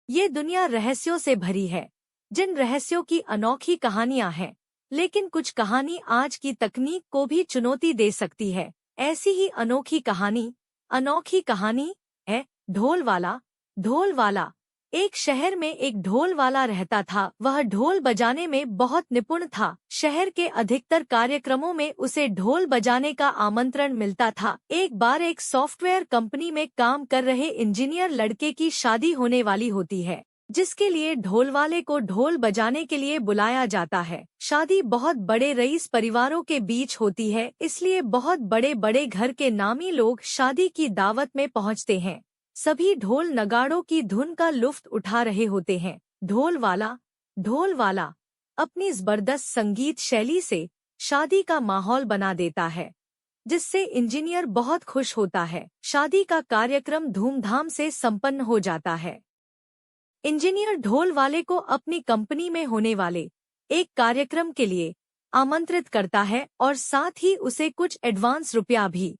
ये दुनिया रहस्यों से भरी है, जिन रहस्यों की अनोखी कहानियां हैं, लेकिन कुछ कहानी आज की तकनीक को भी चुनौती दे सकती है। ऐसी ही अनोखी कहानी है ढोल वाला। ढोल वाला। एक शहर में एक ढोल वाला रहता था। वह ढोल बजाने में बहुत निपुण था। शहर के अधिकतर कार्यक्रमों में उसे ढोल बजाने का आमंत्रण मिलता था। एक बार एक सॉफ्टवेयर कंपनी में काम कर रहे इंजीनियर लड़के की शादी होने वाली होती है, जिसके लिए ढोल वाले को ढोल बजाने के लिए बुलाया जाता है। शादी बहुत बड़े रईस परिवारों के बीच होती है, इसलिए बहुत बड़े बड़े घर के नामी लोग शादी की दावत में पहुंचते हैं। सभी ढोल नगाड़ों की धुन का लुत्फ उठा रहे होते हैं। ढोल वाला अपनी जबरदस्त संगीत शैली से शादी का माहौल बना देता है, जिससे इंजीनियर बहुत खुश होता है। शादी का कार्यक्रम धूमधाम से संपन्न हो जाता है। इंजीनियर ढोल वाले को अपनी कंपनी में होने वाले एक कार्यक्रम के लिए आमंत्रित करता है और साथ ही उसे कुछ एडवांस रुपया भी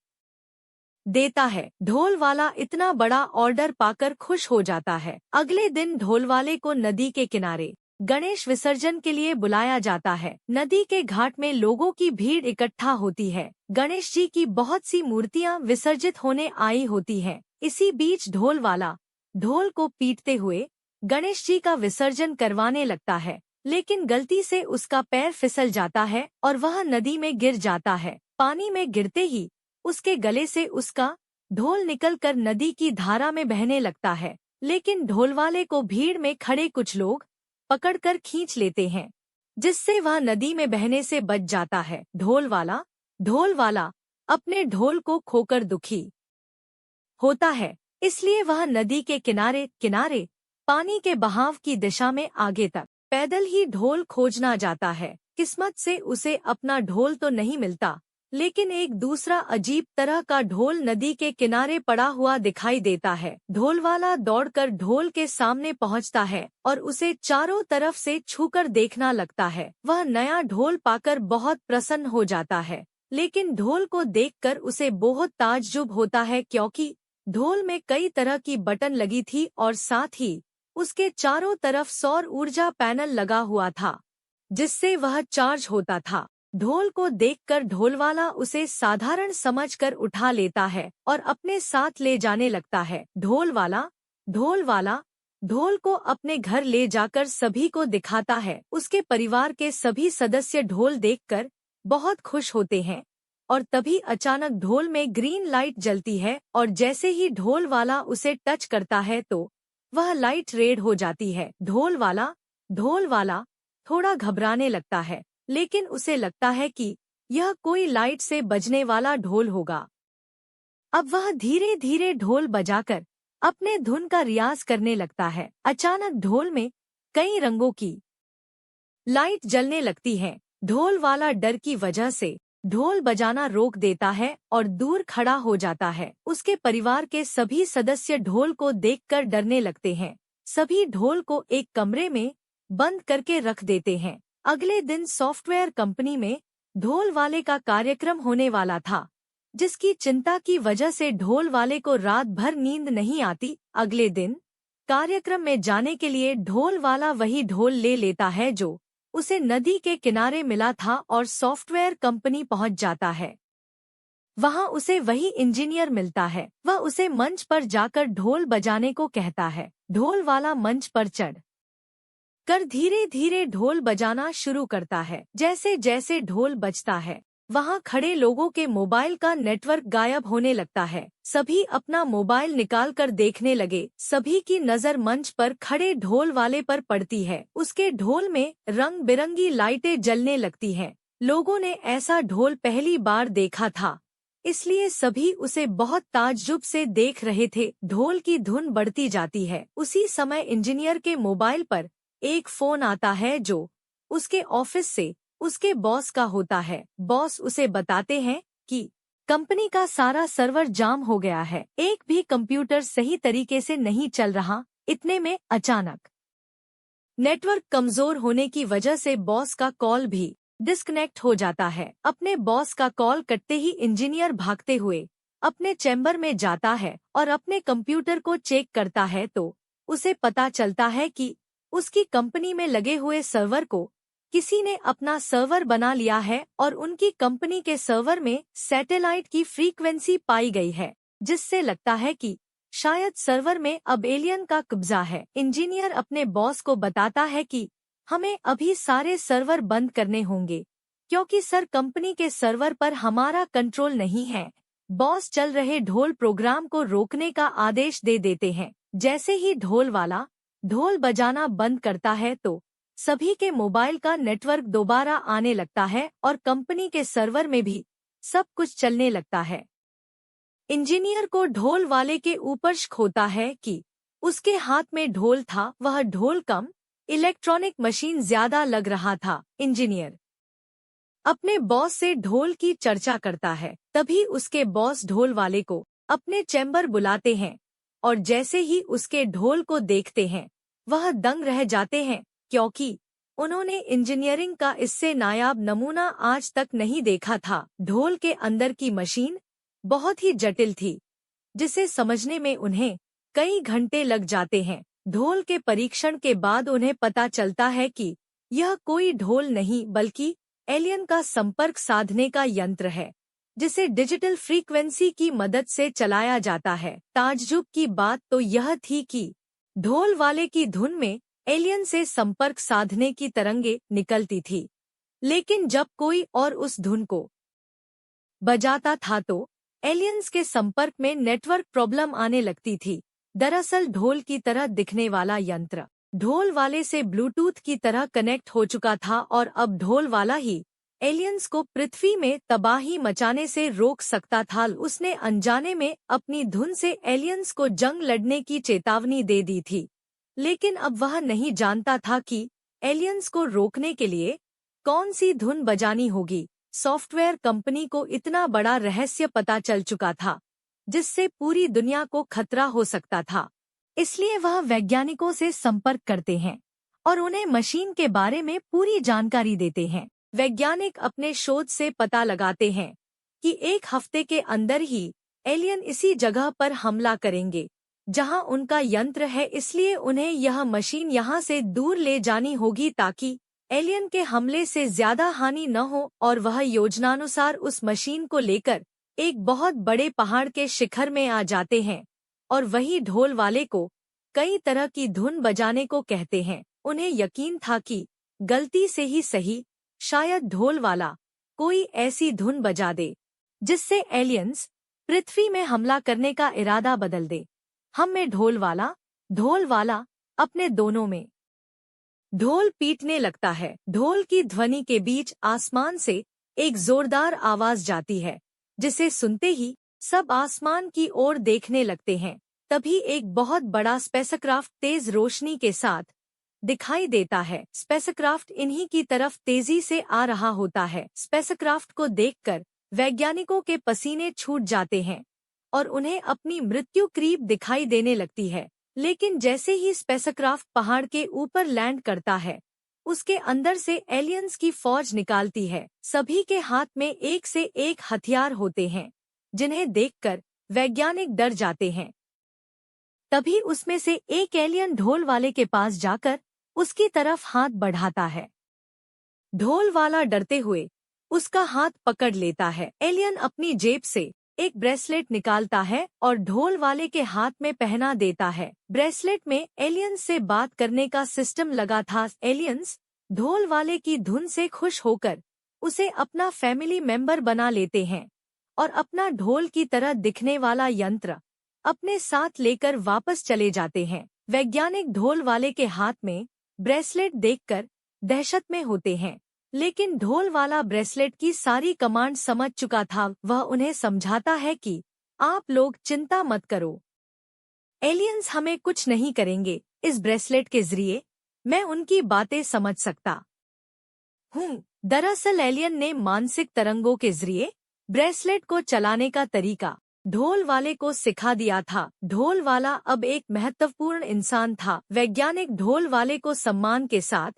देता है। ढोल वाला इतना बड़ा ऑर्डर पाकर खुश हो जाता है। अगले दिन ढोल वाले को नदी के किनारे गणेश विसर्जन के लिए बुलाया जाता है। नदी के घाट में लोगों की भीड़ इकट्ठा होती है। गणेश जी की बहुत सी मूर्तियां विसर्जित होने आई होती हैं। इसी बीच ढोल वाला ढोल को पीटते हुए गणेश जी का विसर्जन करवाने लगता है, लेकिन गलती से उसका पैर फिसल जाता है और वह नदी में गिर जाता है। पानी में गिरते ही उसके गले से उसका ढोल निकलकर नदी की धारा में बहने लगता है, लेकिन ढोल वाले को भीड़ में खड़े कुछ लोग पकड़कर खींच लेते हैं, जिससे वह नदी में बहने से बच जाता है। ढोल वाला अपने ढोल को खोकर दुखी होता है, इसलिए वह नदी के किनारे पानी के बहाव की दिशा में आगे तक पैदल ही ढोल खोजना जाता है। किस्मत से उसे अपना ढोल तो नहीं मिलता, लेकिन एक दूसरा अजीब तरह का ढोल नदी के किनारे पड़ा हुआ दिखाई देता है। ढोल वाला दौड़कर ढोल के सामने पहुंचता है और उसे चारों तरफ से छूकर देखना लगता है। वह नया ढोल पाकर बहुत प्रसन्न हो जाता है, लेकिन ढोल को देखकर उसे बहुत ताज्जुब होता है, क्योंकि ढोल में कई तरह की बटन लगी थी और साथ ही उसके चारों तरफ सौर ऊर्जा पैनल लगा हुआ था, जिससे वह चार्ज होता था। ढोल को देखकर ढोल वाला उसे साधारण समझकर उठा लेता है और अपने साथ ले जाने लगता है। ढोल वाला ढोल को अपने घर ले जाकर सभी को दिखाता है। उसके परिवार के सभी सदस्य ढोल देखकर बहुत खुश होते हैं और तभी अचानक ढोल में ग्रीन लाइट जलती है और जैसे ही ढोल वाला उसे टच करता है तो वह लाइट रेड हो जाती है। ढोल वाला थोड़ा घबराने लगता है, लेकिन उसे लगता है कि यह कोई लाइट से बजने वाला ढोल होगा। अब वह धीरे धीरे ढोल बजाकर अपने धुन का रियाज करने लगता है। अचानक ढोल में कई रंगों की लाइट जलने लगती है। ढोल वाला डर की वजह से ढोल बजाना रोक देता है और दूर खड़ा हो जाता है। उसके परिवार के सभी सदस्य ढोल को देखकर डरने लगते हैं। सभी ढोल को एक कमरे में बंद करके रख देते हैं। अगले दिन सॉफ्टवेयर कंपनी में ढोल वाले का कार्यक्रम होने वाला था, जिसकी चिंता की वजह से ढोल वाले को रात भर नींद नहीं आती। अगले दिन कार्यक्रम में जाने के लिए ढोल वाला वही ढोल ले लेता है जो उसे नदी के किनारे मिला था और सॉफ्टवेयर कंपनी पहुंच जाता है। वहां उसे वही इंजीनियर मिलता है। वह उसे मंच पर जाकर ढोल बजाने को कहता है। ढोल वाला मंच पर चढ़ कर धीरे धीरे ढोल बजाना शुरू करता है। जैसे जैसे ढोल बजता है, वहां खड़े लोगों के मोबाइल का नेटवर्क गायब होने लगता है। सभी अपना मोबाइल निकालकर देखने लगे। सभी की नजर मंच पर खड़े ढोल वाले पर पड़ती है। उसके ढोल में रंग बिरंगी लाइटें जलने लगती हैं। लोगों ने ऐसा ढोल पहली बार देखा था, इसलिए सभी उसे बहुत ताज्जुब से देख रहे थे। ढोल की धुन बढ़ती जाती है। उसी समय इंजीनियर के मोबाइल पर एक फोन आता है जो उसके ऑफिस से उसके बॉस का होता है। बॉस उसे बताते हैं कि कंपनी का सारा सर्वर जाम हो गया है, एक भी कंप्यूटर सही तरीके से नहीं चल रहा। इतने में अचानक नेटवर्क कमजोर होने की वजह से बॉस का कॉल भी डिस्कनेक्ट हो जाता है। अपने बॉस का कॉल कटते ही इंजीनियर भागते हुए अपने चैम्बर में जाता है और अपने कंप्यूटर को चेक करता है तो उसे पता चलता है कि उसकी कंपनी में लगे हुए सर्वर को किसी ने अपना सर्वर बना लिया है और उनकी कंपनी के सर्वर में सैटेलाइट की फ्रीक्वेंसी पाई गई है, जिससे लगता है कि शायद सर्वर में अब एलियन का कब्जा है। इंजीनियर अपने बॉस को बताता है कि हमें अभी सारे सर्वर बंद करने होंगे क्योंकि सर कंपनी के सर्वर पर हमारा कंट्रोल नहीं है। बॉस चल रहे ढोल प्रोग्राम को रोकने का आदेश दे देते हैं। जैसे ही ढोल वाला ढोल बजाना बंद करता है तो सभी के मोबाइल का नेटवर्क दोबारा आने लगता है और कंपनी के सर्वर में भी सब कुछ चलने लगता है। इंजीनियर को ढोल वाले के ऊपर शक होता है कि उसके हाथ में ढोल था, वह ढोल कम इलेक्ट्रॉनिक मशीन ज्यादा लग रहा था। इंजीनियर अपने बॉस से ढोल की चर्चा करता है। तभी उसके बॉस ढोल वाले को अपने चैम्बर बुलाते हैं और जैसे ही उसके ढोल को देखते हैं वह दंग रह जाते हैं, क्योंकि उन्होंने इंजीनियरिंग का इससे नायाब नमूना आज तक नहीं देखा था। ढोल के अंदर की मशीन बहुत ही जटिल थी, जिसे समझने में उन्हें कई घंटे लग जाते हैं। ढोल के परीक्षण के बाद उन्हें पता चलता है कि यह कोई ढोल नहीं बल्कि एलियन का संपर्क साधने का यंत्र है, जिसे डिजिटल फ्रीक्वेंसी की मदद से चलाया जाता है। ताज्जुब की बात तो यह थी कि ढोल वाले की धुन में एलियन से संपर्क साधने की तरंगे निकलती थी, लेकिन जब कोई और उस धुन को बजाता था तो एलियंस के संपर्क में नेटवर्क प्रॉब्लम आने लगती थी। दरअसल ढोल की तरह दिखने वाला यंत्र ढोल वाले से ब्लूटूथ की तरह कनेक्ट हो चुका था और अब ढोल वाला ही एलियंस को पृथ्वी में तबाही मचाने से रोक सकता था। उसने अनजाने में अपनी धुन से एलियंस को जंग लड़ने की चेतावनी दे दी थी, लेकिन अब वह नहीं जानता था कि एलियंस को रोकने के लिए कौन सी धुन बजानी होगी। सॉफ्टवेयर कंपनी को इतना बड़ा रहस्य पता चल चुका था जिससे पूरी दुनिया को खतरा हो सकता था, इसलिए वह वैज्ञानिकों से संपर्क करते हैं और उन्हें मशीन के बारे में पूरी जानकारी देते हैं। वैज्ञानिक अपने शोध से पता लगाते हैं कि एक हफ्ते के अंदर ही एलियन इसी जगह पर हमला करेंगे जहां उनका यंत्र है, इसलिए उन्हें यह मशीन यहां से दूर ले जानी होगी ताकि एलियन के हमले से ज्यादा हानि न हो। और वह योजनानुसार उस मशीन को लेकर एक बहुत बड़े पहाड़ के शिखर में आ जाते हैं और वही ढोल वाले को कई तरह की धुन बजाने को कहते हैं। उन्हें यकीन था कि गलती से ही सही शायद ढोल वाला कोई ऐसी धुन बजा दे जिससे एलियंस पृथ्वी में हमला करने का इरादा बदल दे। हम में ढोल वाला अपने दोनों में ढोल पीटने लगता है। ढोल की ध्वनि के बीच आसमान से एक जोरदार आवाज जाती है, जिसे सुनते ही सब आसमान की ओर देखने लगते हैं। तभी एक बहुत बड़ा स्पेसक्राफ्ट तेज रोशनी के साथ दिखाई देता है। स्पेसक्राफ्ट इन्हीं की तरफ तेजी से आ रहा होता है। स्पेसक्राफ्ट को देखकर वैज्ञानिकों के पसीने छूट जाते हैं और उन्हें अपनी मृत्यु करीब दिखाई देने लगती है। लेकिन जैसे ही स्पेसक्राफ्ट पहाड़ के ऊपर लैंड करता है, उसके अंदर से एलियंस की फौज निकालती है। सभी के हाथ में एक से एक हथियार होते हैं, जिन्हें देखकर वैज्ञानिक डर जाते हैं। तभी उसमें से एक एलियन ढोल वाले के पास जाकर उसकी तरफ हाथ बढ़ाता है। ढोल वाला डरते हुए उसका हाथ पकड़ लेता है। एलियन अपनी जेब से एक ब्रेसलेट निकालता है और ढोल वाले के हाथ में पहना देता है। ब्रेसलेट में एलियंस से बात करने का सिस्टम लगा था। एलियंस ढोल वाले की धुन से खुश होकर उसे अपना फैमिली मेंबर बना लेते हैं और अपना ढोल की तरह दिखने वाला यंत्र अपने साथ लेकर वापस चले जाते हैं। वैज्ञानिक ढोल वाले के हाथ में ब्रेसलेट देखकर दहशत में होते हैं, लेकिन ढोल वाला ब्रेसलेट की सारी कमांड समझ चुका था। वह उन्हें समझाता है कि आप लोग चिंता मत करो, एलियंस हमें कुछ नहीं करेंगे। इस ब्रेसलेट के जरिए मैं उनकी बातें समझ सकता हूँ। दरअसल एलियन ने मानसिक तरंगों के जरिए ब्रेसलेट को चलाने का तरीका ढोल वाले को सिखा दिया था। ढोल वाला अब एक महत्वपूर्ण इंसान था। वैज्ञानिक ढोल वाले को सम्मान के साथ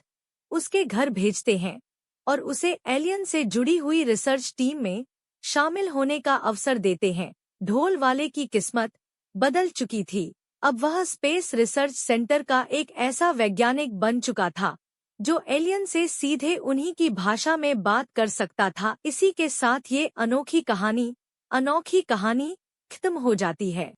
उसके घर भेजते हैं और उसे एलियन से जुड़ी हुई रिसर्च टीम में शामिल होने का अवसर देते हैं। ढोल वाले की किस्मत बदल चुकी थी। अब वह स्पेस रिसर्च सेंटर का एक ऐसा वैज्ञानिक बन चुका था जो एलियन से सीधे उन्हीं की भाषा में बात कर सकता था। इसी के साथ ये अनोखी कहानी खत्म हो जाती है।